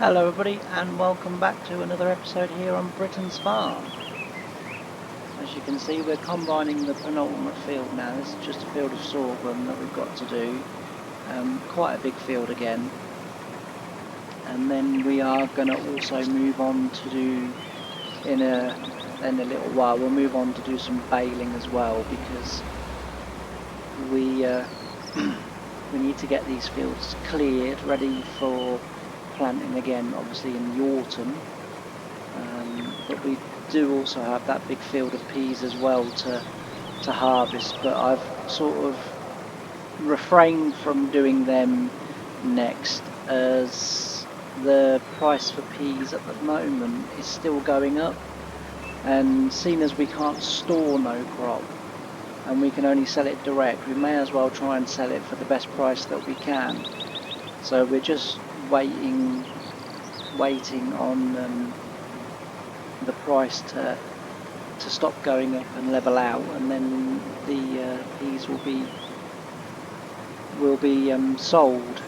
Hello everybody and welcome back to another episode here on Britain's Farm. As you can see, we're combining the penultimate field now. This is just a field of sorghum that we've got to do. Quite a big field again. And then we are going to also move on to do, in a little while, we'll move on to do some baling as well, because we we need to get these fields cleared, ready for planting again, obviously in the autumn. But we do also have that big field of peas as well to harvest, but I've sort of refrained from doing them next, as the price for peas at the moment is still going up, and seeing as we can't store no crop and we can only sell it direct, we may as well try and sell it for the best price that we can. So we're just waiting on the price to stop going up and level out, and then the peas will be sold,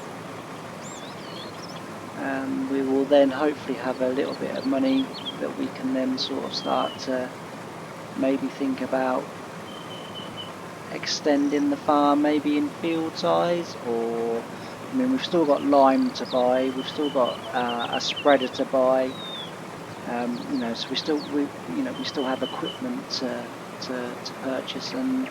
and we will then hopefully have a little bit of money that we can then sort of start to maybe think about extending the farm, maybe in field size, or I mean, we've still got lime to buy, we've still got a spreader to buy, so we still have equipment to purchase. And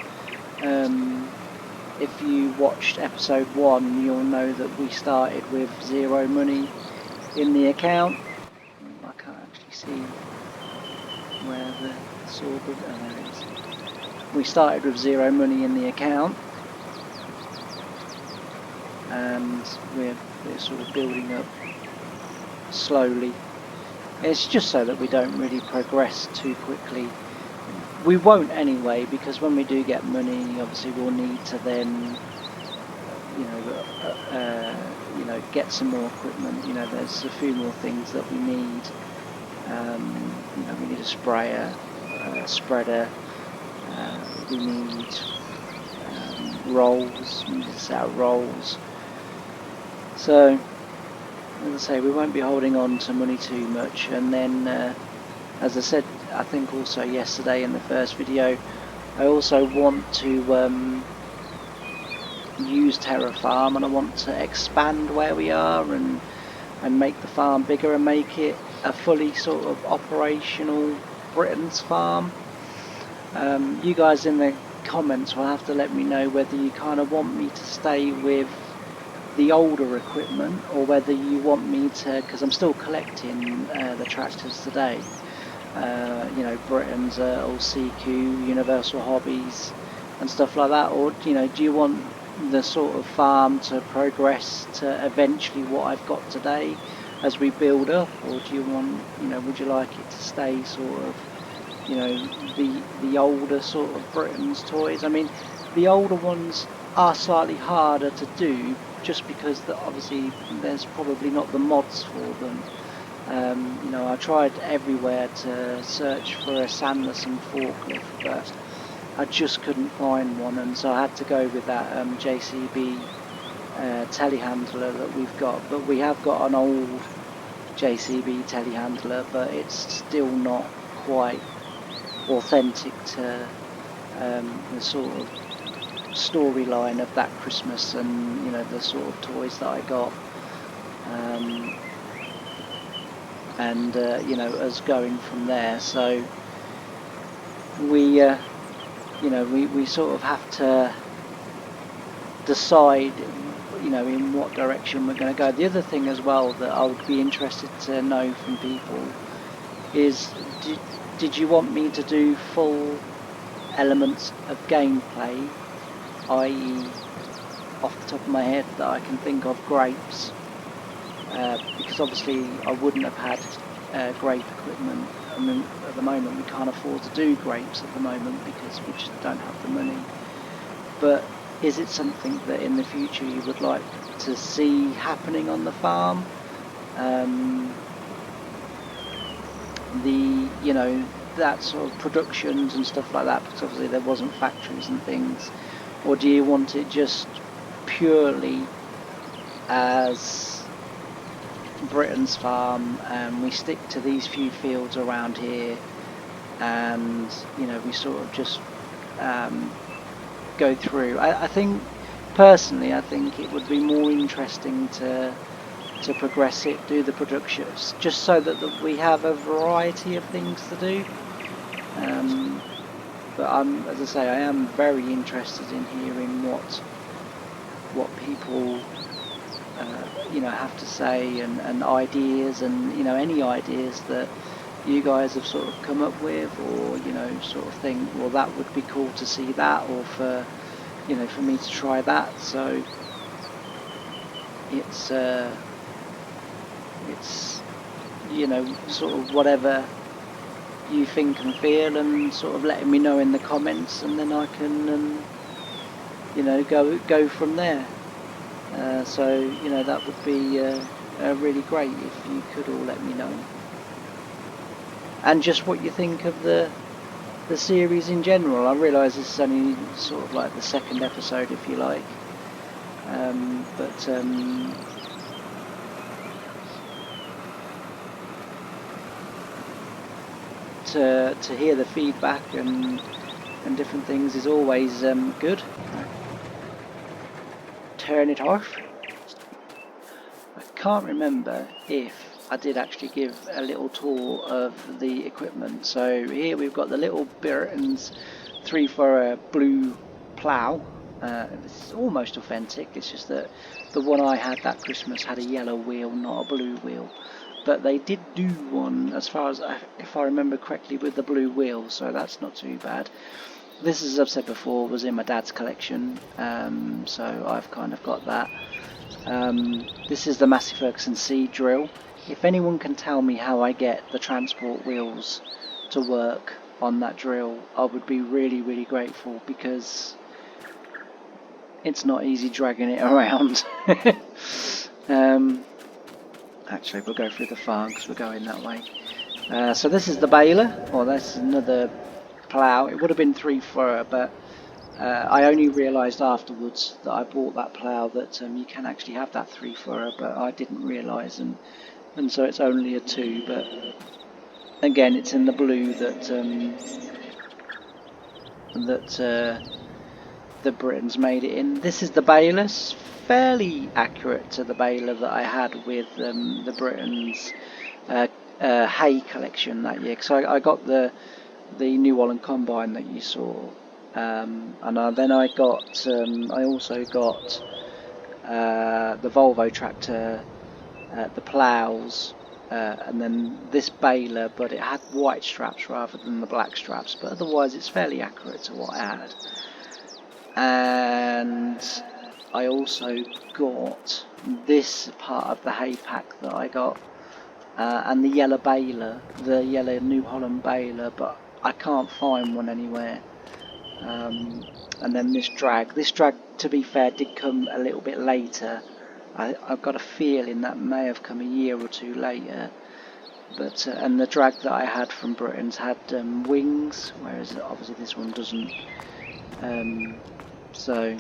if you watched episode 1, you'll know that we started with zero money in the account. I can't actually see where the sorghum, oh, there it is. We started with zero money in the account, and we're sort of building up slowly. It's just so that we don't really progress too quickly. We won't anyway, because when we do get money, obviously we'll need to then get some more equipment. There's a few more things that we need. We need a sprayer, a spreader, we need rolls, we need to set out rolls. So, as I say, we won't be holding on to money too much. And then, as I said, I think also yesterday in the first video, I also want to use Terra Farm, and I want to expand where we are and make the farm bigger and make it a fully sort of operational Britain's Farm. You guys in the comments will have to let me know whether you kind of want me to stay with the older equipment, or whether you want me to, because I'm still collecting the tractors today, Britain's, old CQ, Universal Hobbies and stuff like that, or do you want the sort of farm to progress to eventually what I've got today as we build up, or do you want, would you like it to stay sort of, the older sort of Britain's toys? I mean, the older ones are slightly harder to do, just because obviously there's probably not the mods for them. I tried everywhere to search for a Sanderson forklift, but I just couldn't find one, and so I had to go with that JCB telehandler that we've got. But we have got an old JCB telehandler, but it's still not quite authentic to the sort of storyline of that Christmas, and the sort of toys that I got, and us going from there. So we sort of have to decide in what direction we're going to go. The other thing as well that I would be interested to know from people is, did you want me to do full elements of gameplay, i.e. off the top of my head that I can think of, grapes, because obviously I wouldn't have had grape equipment. I mean, at the moment we can't afford to do grapes at the moment because we just don't have the money. But is it something that in the future you would like to see happening on the farm? That sort of productions and stuff like that, because obviously there wasn't factories and things, or do you want it just purely as Britain's Farm, and we stick to these few fields around here, and you know, we sort of just go through. I think personally, I think it would be more interesting to progress it, do the productions, just so that we have a variety of things to do. But as I say, I am very interested in hearing what people you know, have to say, and ideas, and you know, any ideas that you guys have sort of come up with, or you know, sort of think, well, that would be cool to see that, or for, you know, for me to try that. So it's you know, sort of whatever you think and feel, and sort of letting me know in the comments, and then I can you know, go from there. So you know, that would be really great if you could all let me know, and just what you think of the series in general. I realise this is only sort of like the second episode, if you like, but to hear the feedback and different things is always good. Turn it off. I can't remember if I did actually give a little tour of the equipment. So here we've got the little Burton's 3 for a blue plough. This is almost authentic. It's just that the one I had that Christmas had a yellow wheel, not a blue wheel. But they did do one, as far as if I remember correctly, with the blue wheel, so that's not too bad. This, as I've said before, was in my dad's collection, so I've kind of got that. This is the Massey Ferguson seed drill. If anyone can tell me how I get the transport wheels to work on that drill, I would be really, really grateful, because it's not easy dragging it around. Actually, we'll go through the farm because we're going that way. So this is the baler, or this is another plough. It would have been 3 for, but I only realised afterwards that I bought that plough that you can actually have that 3 for, but I didn't realise, and so it's only a 2. But again, it's in the blue that the Britons made it in. This is the baler, fairly accurate to the baler that I had with the Britons hay collection that year. So I got the New Holland combine that you saw, and then I also got the Volvo tractor, the ploughs, and then this baler, but it had white straps rather than the black straps, but otherwise it's fairly accurate to what I had. And I also got this part of the hay pack that I got, and the yellow baler, the yellow New Holland baler, but I can't find one anywhere. And then this drag, to be fair, did come a little bit later. I've got a feeling that may have come a year or 2 later. But and the drag that I had from Britain's had wings, whereas obviously this one doesn't. So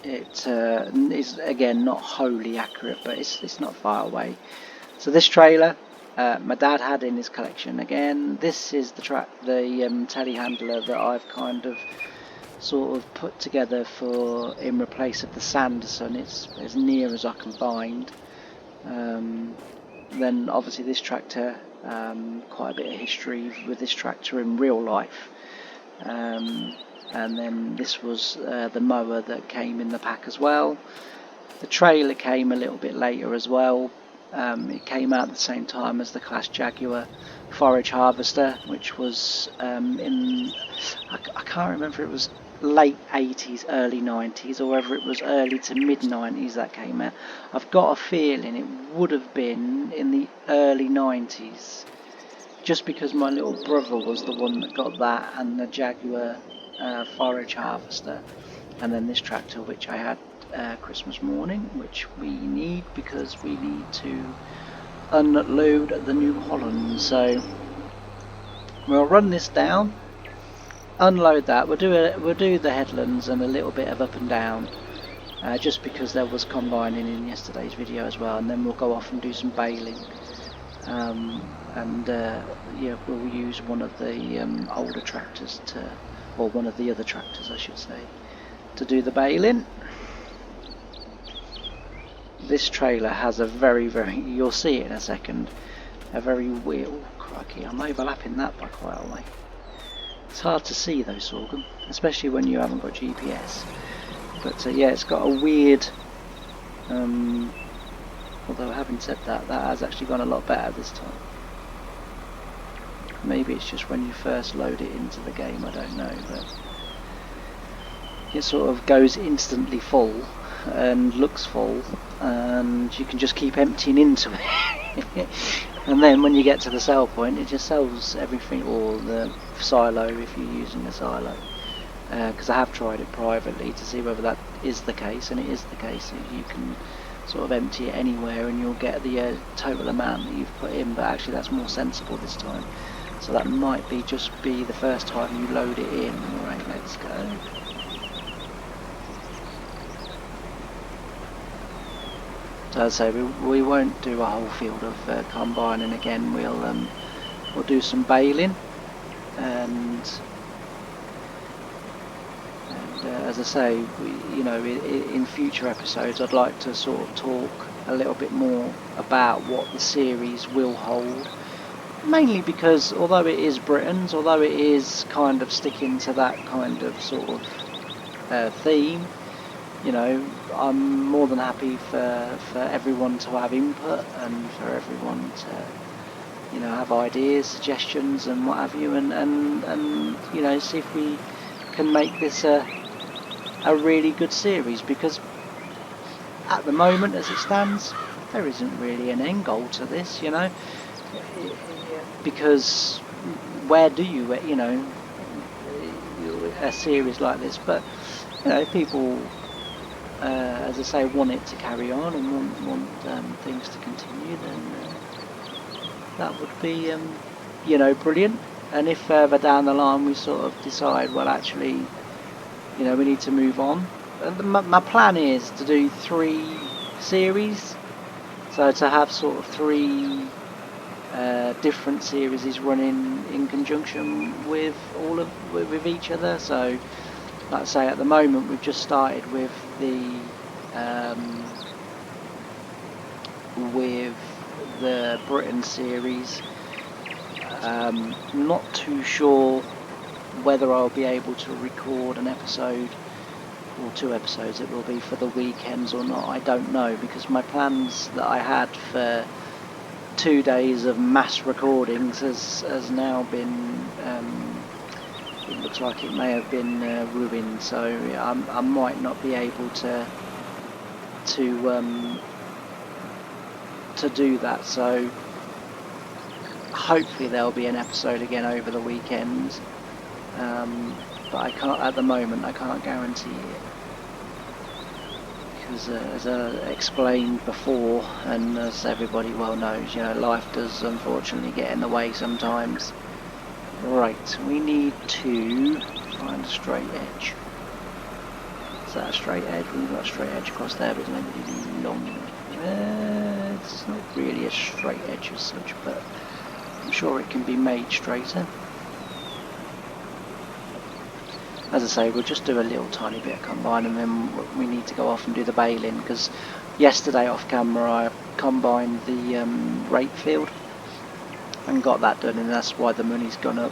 it is again not wholly accurate, but it's not far away. So this trailer, my dad had in his collection. Again, this is the telehandler that I've kind of sort of put together in replace of the Sanderson. It's as near as I can find. Then obviously this tractor, quite a bit of history with this tractor in real life. And then this was the mower that came in the pack as well. The trailer came a little bit later as well. It came out at the same time as the Class Jaguar forage harvester, which was I can't remember if it was late 80s, early 90s, or whether it was early to mid 90s that came out. I've got a feeling it would have been in the early 90s, just because my little brother was the one that got that, and the Jaguar forage harvester, and then this tractor which I had Christmas morning, which we need because we need to unload the New Holland. So we'll run this down, unload that. We'll do the headlands and a little bit of up and down, just because there was combining in yesterday's video as well, and then we'll go off and do some baling. Yeah, we'll use one of the older tractors or one of the other tractors I should say, to do the baling. This trailer has a very, you'll see it in a second, a very crikey, I'm overlapping that by quite a way. It's hard to see though, Sorghum, especially when you haven't got GPS. But yeah, it's got a weird, although having said that, that has actually gone a lot better this time. Maybe it's just when you first load it into the game, I don't know, but it sort of goes instantly full and looks full, and you can just keep emptying into it. And then when you get to the sell point, it just sells everything, or the silo if you're using a silo. Because I have tried it privately to see whether that is the case, and it is the case. You can sort of empty it anywhere and you'll get the total amount that you've put in, but actually that's more sensible this time. So that might just be the first time you load it in. Alright, let's go. So as I say, we won't do a whole field of combining again. We'll do some baling, and as I say, in future episodes I'd like to sort of talk a little bit more about what the series will hold, mainly because although it is Britain's, although it is kind of sticking to that kind of sort of theme, I'm more than happy for everyone to have input and for everyone to have ideas, suggestions and what have you, and see if we can make this a really good series, because at the moment as it stands there isn't really an end goal to this, because where do you a series like this, but people as I say want it to carry on and want things to continue, then that would be brilliant. And if further down the line we sort of decide, well actually we need to move on, my plan is to do 3 series, so to have sort of 3 different series running in conjunction with with each other. So like I say, at the moment we've just started with the Britain series. Not too sure whether I'll be able to record an episode or 2 episodes it will be for the weekends or not, I don't know, because my plans that I had for 2 days of mass recordings has now been it looks like it may have been ruined, so I might not be able to do that. So hopefully there'll be an episode again over the weekend, but I can't at the moment. I can't guarantee it, because as I explained before, and as everybody well knows, life does unfortunately get in the way sometimes. Right, we need to find a straight edge. Is that a straight edge? We've got a straight edge across there, but it's not really long. It's not really a straight edge as such, but I'm sure it can be made straighter. As I say, we'll just do a little tiny bit of combine, and then we need to go off and do the baling, because yesterday off camera I combined the rape field and got that done, and that's why the money's gone up,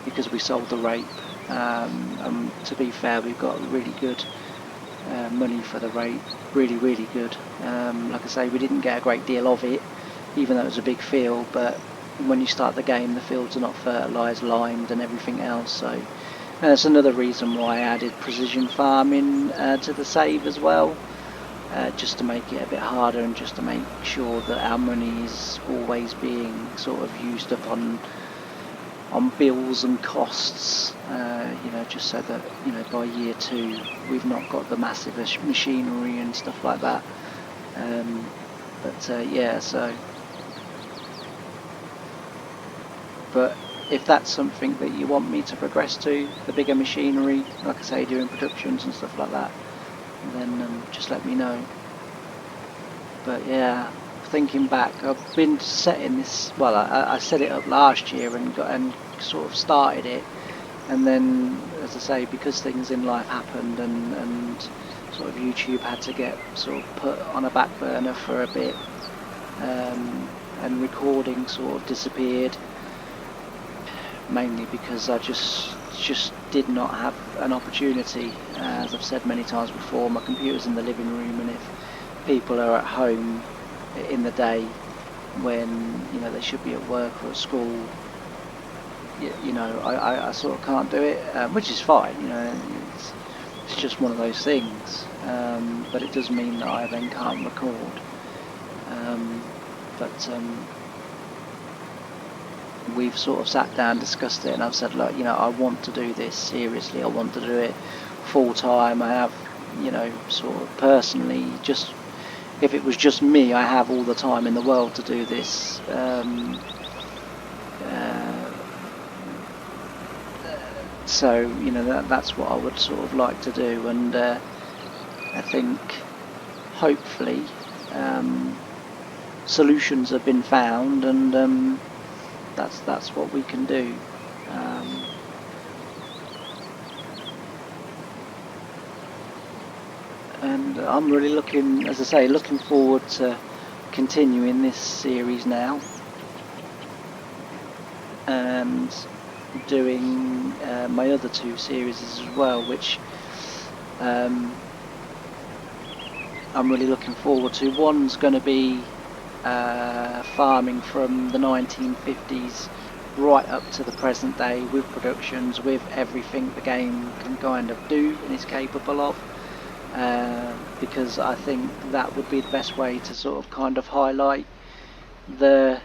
because we sold the rape. And to be fair, we've got really good money for the rape, really good. Like I say, we didn't get a great deal of it, even though it was a big field, but when you start the game the fields are not fertilised, limed and everything else, so that's another reason why I added precision farming to the save as well, just to make it a bit harder, and just to make sure that our money is always being sort of used up on bills and costs, just so that by year 2 we've not got the massive machinery and stuff like that. Yeah, so but if that's something that you want me to progress to, the bigger machinery, like I say, doing productions and stuff like that, then just let me know. But yeah, thinking back, I've been setting this. Well, I set it up last year and sort of started it, and then, as I say, because things in life happened and sort of YouTube had to get sort of put on a back burner for a bit, and recording sort of disappeared, mainly because I just did not have an opportunity. As I've said many times before, my computer's in the living room, and if people are at home in the day when they should be at work or at school, I sort of can't do it, which is fine. It's just one of those things, but it does mean that I then can't record. But we've sort of sat down, discussed it, and I've said, look, I want to do this seriously. I want to do it full time. I have, sort of personally, just if it was just me, I have all the time in the world to do this. So that's what I would sort of like to do, and I think hopefully solutions have been found, and that's what we can do. And I'm really looking forward to continuing this series now, and doing my other two series as well, which I'm really looking forward to. One's going to be farming from the 1950s right up to the present day, with productions, with everything the game can kind of do and is capable of, because I think that would be the best way to sort of kind of highlight the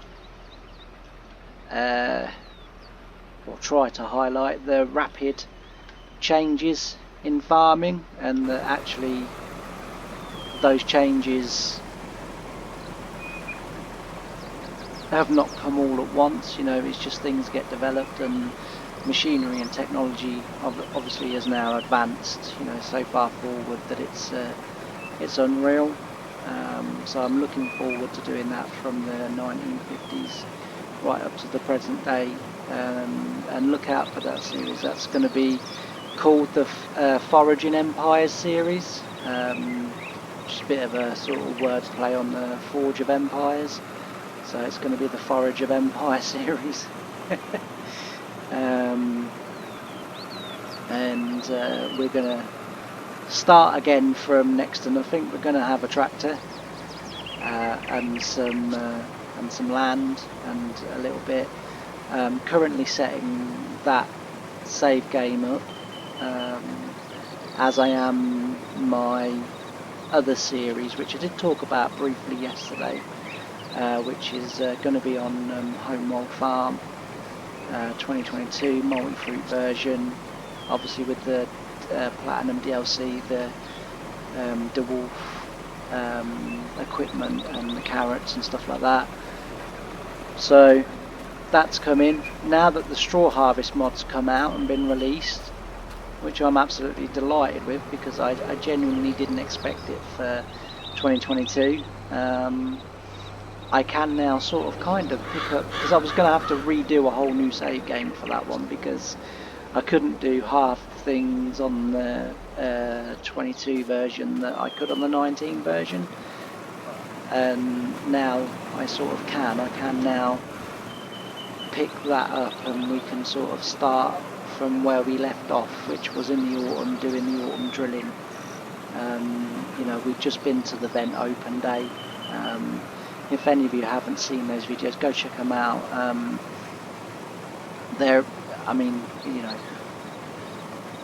or try to highlight the rapid changes in farming, and that actually those changes have not come all at once. It's just things get developed, and machinery and technology obviously has now advanced so far forward that it's unreal. So I'm looking forward to doing that from the 1950s right up to the present day, and look out for that series. That's going to be called the Foraging Empires series, just a bit of a sort of wordplay on the Forge of Empires. So it's going to be the Forage of Empire series. And we're going to start again from next to nothing. We're going to have a tractor and some land and a little bit. Currently setting that save game up, as I am my other series, which I did talk about briefly yesterday, which is going to be on Homeworld Farm 2022 multi-fruit version, obviously with the Platinum DLC, the wolf equipment and the carrots and stuff like that. So that's coming now that the straw harvest mod's come out and been released, which I'm absolutely delighted with, because I genuinely didn't expect it for 2022. I can now sort of kind of pick up, because I was going to have to redo a whole new save game for that one, because I couldn't do half the things on the 22 version that I could on the 19 version, and now I sort of can. I can now pick that up, and we can sort of start from where we left off, which was in the autumn, doing the autumn drilling. We've just been to the vent open day. If any of you haven't seen those videos, go check them out.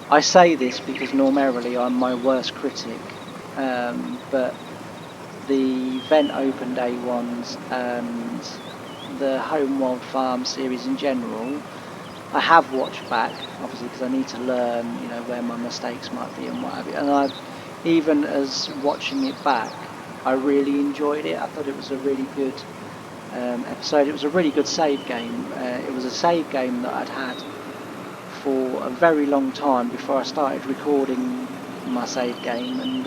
I say this because normally I'm my worst critic, but the vent open day ones and the Homeworld Farm series in general, I have watched back, obviously, because I need to learn, where my mistakes might be and what have you. And even as watching it back, I really enjoyed it. I thought it was a really good episode. It was a really good save game. It was a save game that I'd had for a very long time before I started recording my save game, and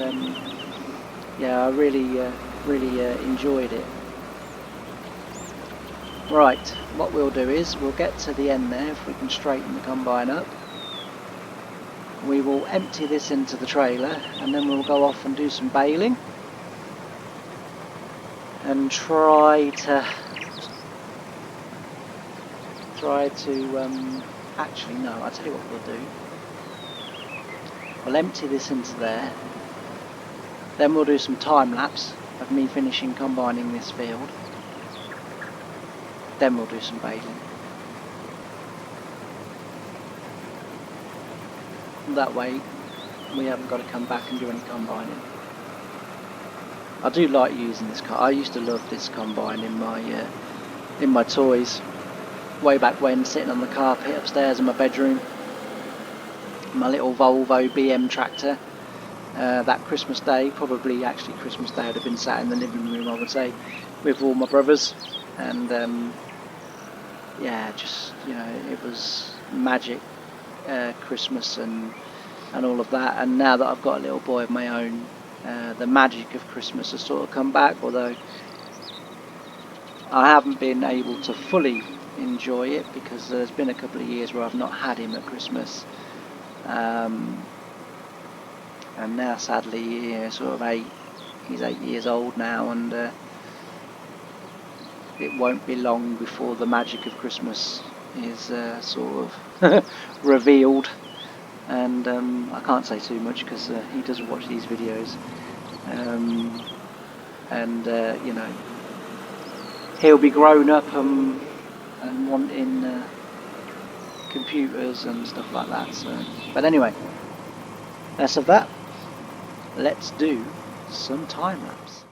yeah, I really enjoyed it. Right, what we'll do is we'll get to the end there. If we can straighten the combine up, we will empty this into the trailer, and then we'll go off and do some baling and try to actually no, I'll tell you what we'll do. We'll empty this into there, then we'll do some time lapse of me finishing combining this field, then we'll do some baling. That way we haven't got to come back and do any combining. I do like using this car. I used to love this combine in my toys way back when, sitting on the carpet upstairs in my bedroom. My little Volvo BM tractor. That Christmas Day, probably actually Christmas Day, I'd have been sat in the living room, I would say, with all my brothers, and yeah, just, you know, it was magic. Christmas and all of that. And now that I've got a little boy of my own, the magic of Christmas has sort of come back, although I haven't been able to fully enjoy it because there's been a couple of years where I've not had him at Christmas, and now sadly, yeah, sort of he's 8 years old now, and it won't be long before the magic of Christmas is sort of revealed, and I can't say too much because he doesn't watch these videos, and you know, he'll be grown up and wanting computers and stuff like that. So, but anyway, less of that. Let's do some time lapse.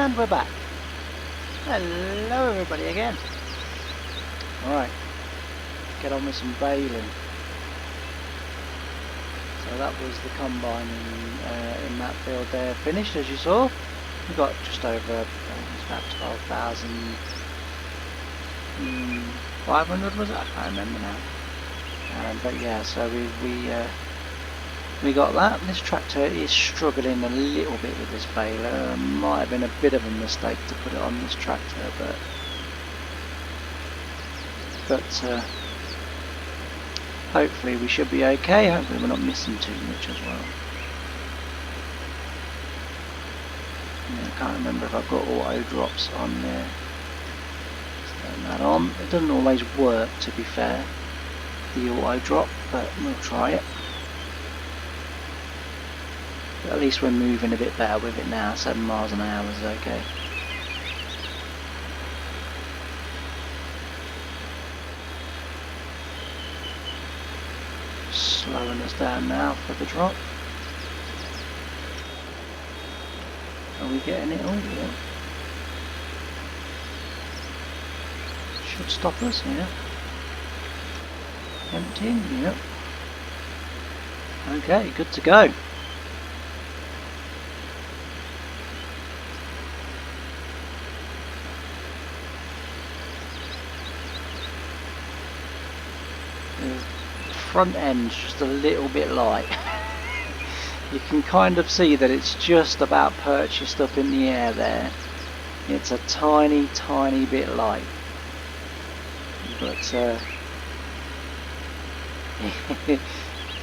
And we're back. Hello everybody again. Alright, get on with some baling. So that was the combine in that field there finished, as you saw. We got just over, I think it was about 12,500 was it? I can't remember now. But yeah, so we got that. This tractor is struggling a little bit with this baler. Might have been a bit of a mistake to put it on this tractor, but hopefully we should be okay. Hopefully we're not missing too much as well. Yeah, I can't remember if I've got auto drops on there. Let's turn that on. It doesn't always work, to be fair, the auto drop, but we'll try it. But at least we're moving a bit better with it now. 7 miles an hour is okay. Slowing us down now for the drop. Are we getting it all? Yeah. Should stop us, yeah. Emptying, yep. Okay, good to go. The front end's just a little bit light. You can kind of see that it's just about purchased up in the air there. It's a tiny bit light, but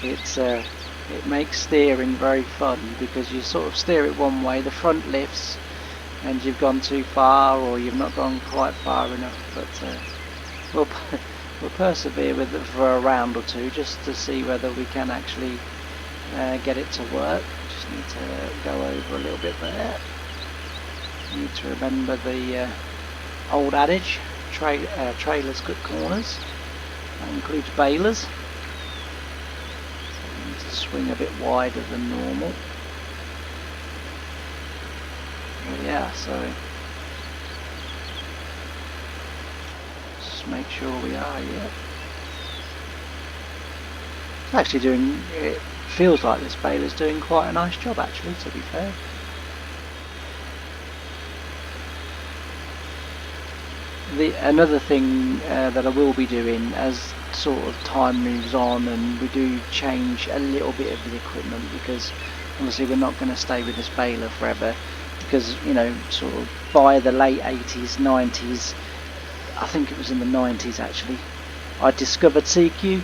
it makes steering very fun, because you sort of steer it one way, the front lifts and you've gone too far, or you've not gone quite far enough. But we'll persevere with it for a round or two just to see whether we can actually get it to work. Just need to go over a little bit there. Need to remember the old adage, trailers cut corners. That includes balers. Need to swing a bit wider than normal. But yeah, so just make sure we are, yeah. It's actually doing, it feels like this baler's doing quite a nice job actually, to be fair. Another thing that I will be doing as sort of time moves on and we do change a little bit of the equipment, because obviously we're not going to stay with this baler forever, because, you know, sort of by the late 80s, 90s, I think it was in the 90s actually, I discovered CQ,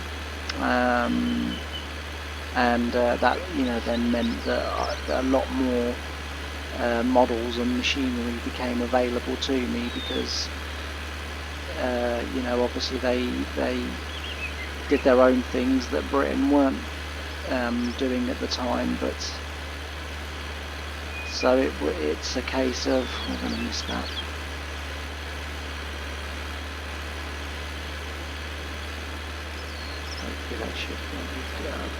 and that, you know, then meant that a lot more models and machinery became available to me, because you know, obviously they did their own things that Britain weren't doing at the time. But so it's a case of, we're going to miss that. Hopefully that should lift it up.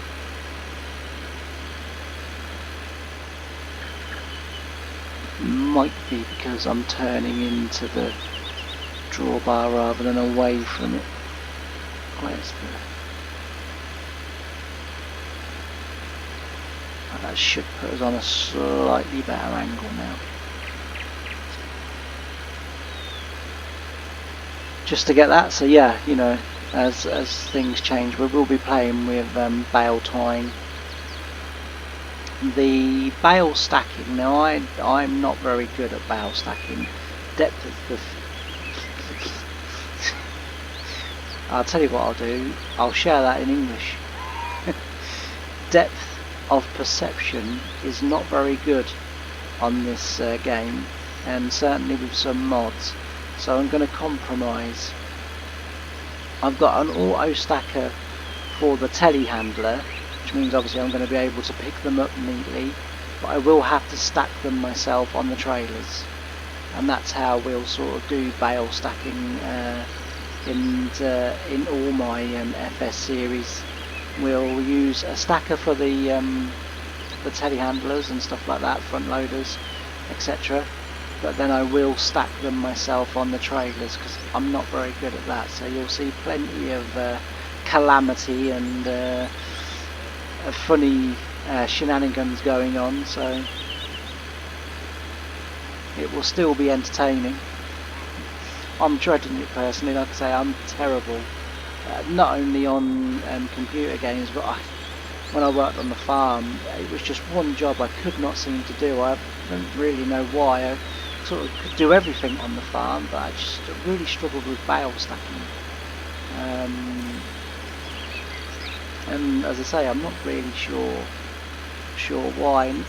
Might be because I'm turning into the drawbar rather than away from it. Where's the... Oh, that should put us on a slightly better angle now. Just to get that, so yeah, you know, as things change, we will be playing with bale tying. The bale stacking, now I'm not very good at bale stacking. Depth of the... I'll tell you what I'll do, I'll share that in English. Depth of perception is not very good on this game, and certainly with some mods, so I'm going to compromise. I've got an auto stacker for the telehandler, which means obviously I'm going to be able to pick them up neatly, but I will have to stack them myself on the trailers, and that's how we'll sort of do bale stacking in all my FS series. We'll use a stacker for the telehandlers and stuff like that, front loaders, etc. but then I will stack them myself on the trailers because I'm not very good at that. So you'll see plenty of calamity and funny shenanigans going on, so it will still be entertaining. I'm dreading it personally. Like I say, I'm terrible, not only on computer games, but when I worked on the farm, it was just one job I could not seem to do. I don't really know why. I sort of could do everything on the farm, but I just really struggled with bale stacking. And as I say, I'm not really sure why. And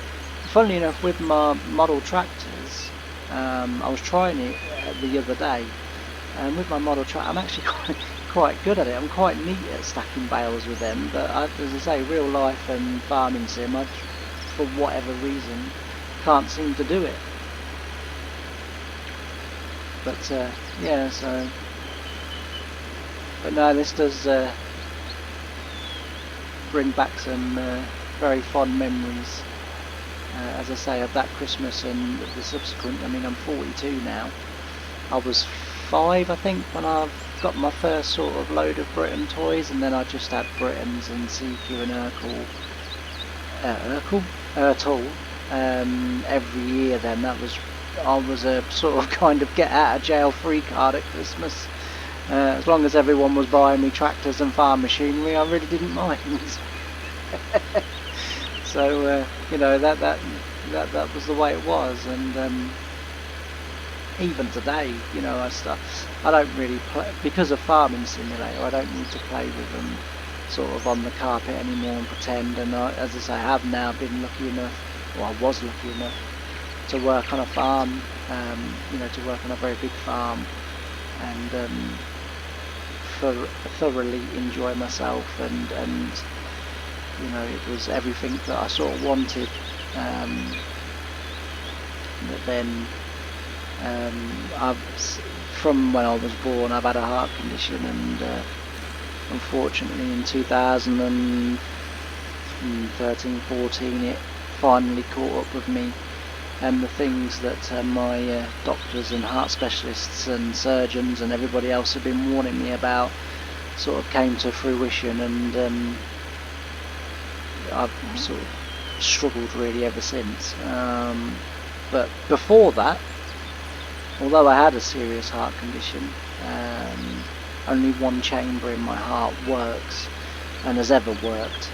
funnily enough, with my model tractors, I was trying it the other day, and with my model tractor, I'm actually quite good at it. I'm quite neat at stacking bales with them, but as I say, real life and farming sim, I, for whatever reason, can't seem to do it. But yeah, so, but no, this does bring back some very fond memories, as I say, of that Christmas and the subsequent. I mean, I'm 42 now. I was 5, I think, when I got my first sort of load of Britain toys, and then I just had Britons and CQ and Urtal every year. Then I was a sort of kind of get out of jail free card at Christmas. As long as everyone was buying me tractors and farm machinery, I really didn't mind. So you know, that was the way it was. And even today, you know, I don't really play because of Farming Simulator. I don't need to play with them sort of on the carpet anymore and pretend. And as I say, I have now been lucky enough, or I was lucky enough, to work on a farm. You know, to work on a very big farm, and thoroughly enjoy myself. And you know, it was everything that I sort of wanted. But then, from when I was born, I've had a heart condition, and unfortunately in 2013-14 it finally caught up with me, and the things that my doctors and heart specialists and surgeons and everybody else have been warning me about sort of came to fruition, and I've sort of struggled really ever since. But before that, although I had a serious heart condition, only one chamber in my heart works and has ever worked.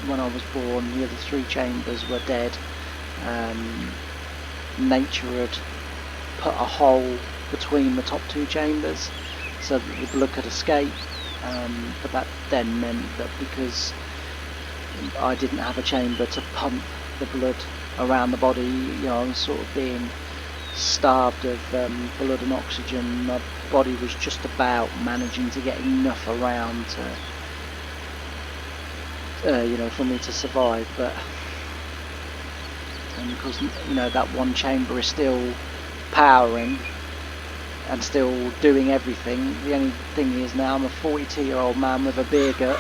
When I was born, the other 3 chambers were dead. Nature had put a hole between the top 2 chambers so that the blood could escape, but that then meant that because I didn't have a chamber to pump the blood around the body, you know, I was sort of being starved of blood and oxygen. My body was just about managing to get enough around to, you know, for me to survive. But and because, you know, that one chamber is still powering and still doing everything, the only thing is now I'm a 42-year-old man with a beer gut,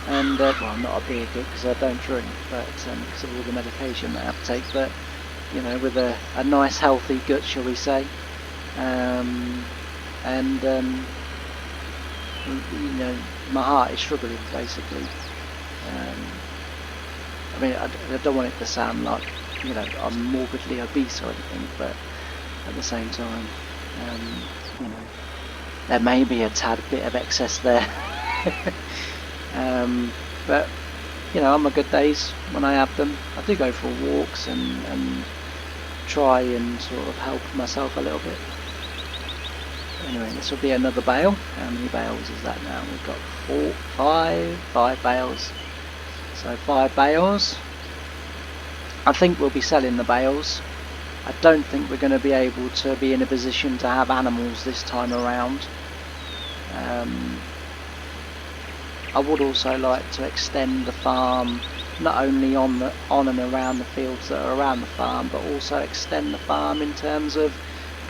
and well, not a beer gut because I don't drink, but because of all the medication that I have to take, but you know, with a nice healthy gut, shall we say, and you know, my heart is struggling basically. I mean, I don't want it to sound like, you know, I'm morbidly obese or anything, but at the same time, you know, there may be a tad bit of excess there. But you know, on my good days when I have them, I do go for walks and try and sort of help myself a little bit. Anyway, this will be another bale. How many bales is that now? We've got 5 bales. So 5 bales. I think we'll be selling the bales. I don't think we're going to be able to be in a position to have animals this time around. I would also like to extend the farm not only on and around the fields that are around the farm, but also extend the farm in terms of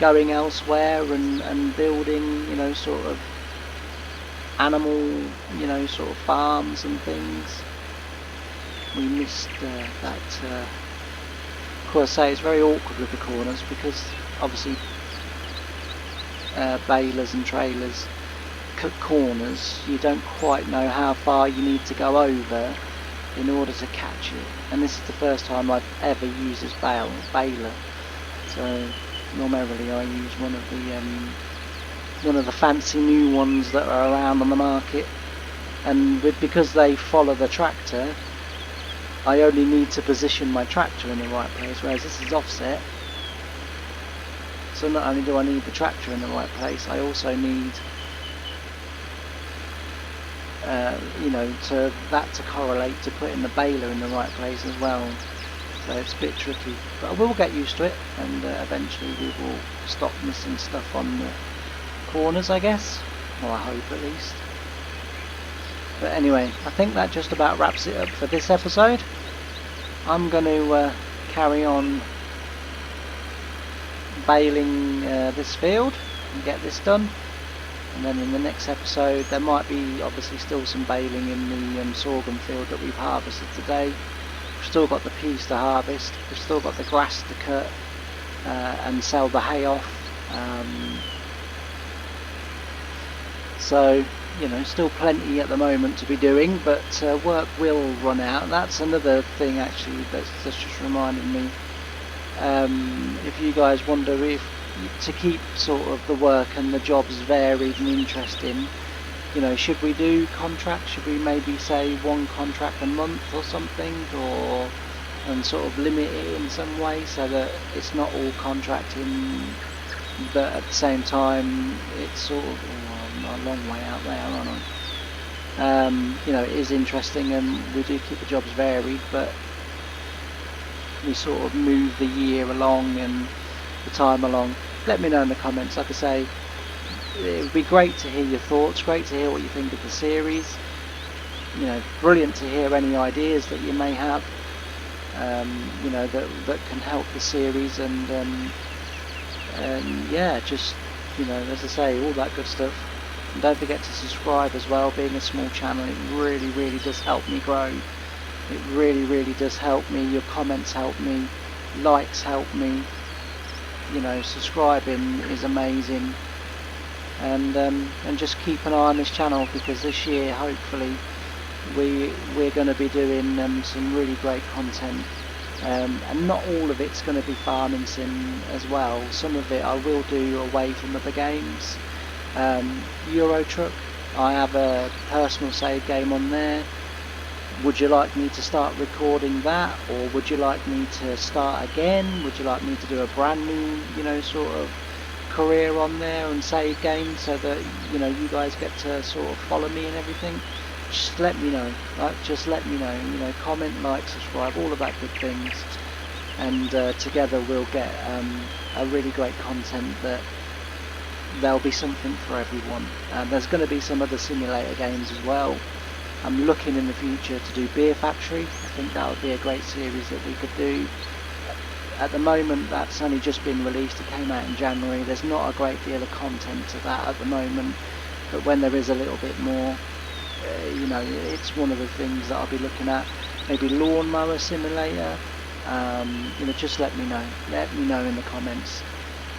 going elsewhere and building, you know, sort of animal, you know, sort of farms and things. We missed that course say it's very awkward with the corners because obviously balers and trailers cut corners. You don't quite know how far you need to go over in order to catch it, and this is the first time I've ever used this baler. So normally I use one of the fancy new ones that are around on the market, and because they follow the tractor, I only need to position my tractor in the right place, whereas this is offset. So not only do I need the tractor in the right place, I also need to correlate to putting the baler in the right place as well. So it's a bit tricky, but I will get used to it, and eventually we will stop missing stuff on the corners, I guess, or I hope at least. But anyway, I think that just about wraps it up for this episode. I'm going to carry on baling this field and get this done, and then in the next episode there might be obviously still some baling in the sorghum field that we've harvested today. We've still got the peas to harvest, we've still got the grass to cut and sell the hay off. So still plenty at the moment to be doing, but work will run out. That's another thing actually that's just reminded me. If you guys wonder if to keep sort of the work and the jobs varied and interesting, should we do contracts? Should we maybe say one contract a month or something, and sort of limit it in some way so that it's not all contracting, but at the same time it's sort of a long way out there, aren't I? It is interesting, and we do keep the jobs varied, but we sort of move the year along and the time along. Let me know in the comments. Like I say, it would be great to hear your thoughts, great to hear what you think of the series. Brilliant to hear any ideas that you may have, that can help the series, and yeah, just as I say, all that good stuff. And don't forget to subscribe as well. Being a small channel, it really does help me grow. It really does help me. Your comments help me, likes help me. Subscribing is amazing, and just keep an eye on this channel, because this year hopefully we're going to be doing some really great content, and not all of it's going to be farming sim as well. Some of it I will do away from the games. Euro Truck, I have a personal save game on there. Would you like me to start recording that, or would you like me to start again? Would you like me to do a brand new sort of career on there and save games, so that you guys get to sort of follow me and everything? Just let me know. Just let me know. Comment, like, subscribe, all of that good things, and together we'll get a really great content that there'll be something for everyone. There's going to be some other simulator games as well. I'm looking in the future to do Beer Factory. I think that would be a great series that we could do. At the moment that's only just been released, it came out in January. There's not a great deal of content to that at the moment, but when there is a little bit more, it's one of the things that I'll be looking at. Maybe lawnmower simulator. Just let me know in the comments.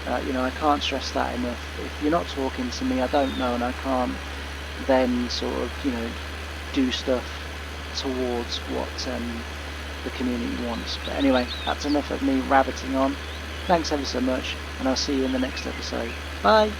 I can't stress that enough. If you're not talking to me, I don't know, and I can't then sort of do stuff towards what the community wants. But anyway, that's enough of me rabbiting on. Thanks ever so much, and I'll see you in the next episode. Bye!